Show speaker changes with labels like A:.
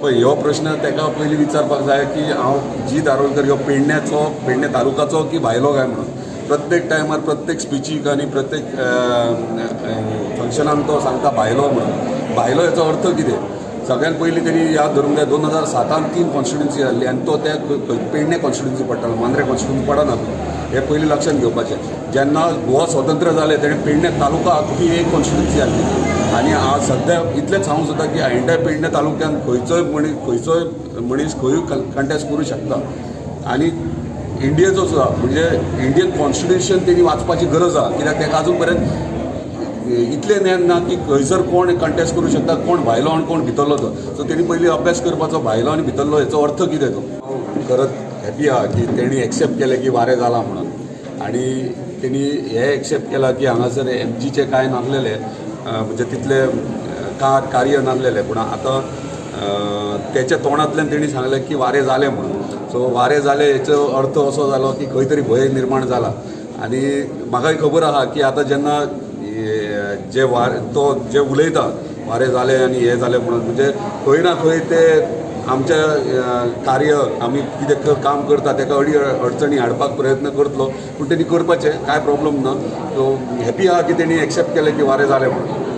A: पळय ह्यो प्रश्न ताका पयलीं विचारपाक जाय की हांव जी दारोलकर ह्यो पेडणे तालुकाचो की भायलो काय म्हणून प्रत्येक टायमार प्रत्येक स्पिचीक आनी प्रत्येक फंक्शनाक तो सांगता भायलो म्हणून भायलो हेचो अर्थ कितें सगळ्यात पयलीं तरी याद धरूंक जाय 2007 3 कॉन्स्टिट्युन्सी जाल्ली आनी तो त्या पेडणे कॉन्स्टिट्युन्सी पडटालो मांद्रे कॉन्स्टिट्युन्सी पडनासलो हे पयलीं लक्षांत घेवपाचें जेन्ना गोवा स्वतंत्र जालें तेणें पेडणे तालुका ही एक कॉन्स्टिट्युन्सी जाल्ली आनी हांव सद्या इतलेंच सांगूंक सोदता की एंटायर पेडणे तालुक्यान खंयचोय मनीस खंयूय कंटेस्ट करूं शकता आनी इंडियेचो सुद्दां म्हणजे इंडियन कॉन्स्टिट्युशन तेणी वाचपाची गरज आहा कित्याक ताका अजून पर्यंत इतलें ज्ञान ना की खंयसर कोण कंटेस्ट करूं शकता कोण भायलो आनी कोण भितरलो तो सो तेणी पयलीं अभ्यास करपाचो भायलो आनी भितरलो हेचो अर्थ कितें तो खरंच हॅपी आहा की तेणी एक्सेप्ट केलें की वारें जालां म्हणून आनी तेणी हें एक्सेप्ट केलां की हांगासर एमजीचे कांय नासलेले म्हणजे तितले कार्य नासलेलें पूण आतां तेच्या तोंडांतल्यान तेणी सांगलें की वारें जालें म्हणून सो वारें जालें हेचो अर्थ असो जालो की खंय तरी भंय निर्माण जाला आनी म्हाकाय खबर आहा की आतां जेन्ना जे उलयता वारें जालें आनी हें जालें म्हणून म्हणजे खंय ना खंय ते आमच्या कार्य आमी कितें काम करता ताका अडचणी हाडपाक प्रयत्न करतलो पूण तेणी करपाचें कांय प्रॉब्लम ना सो हॅपी आहा की तेणी एक्सेप्ट केलें की वारें जालें म्हणून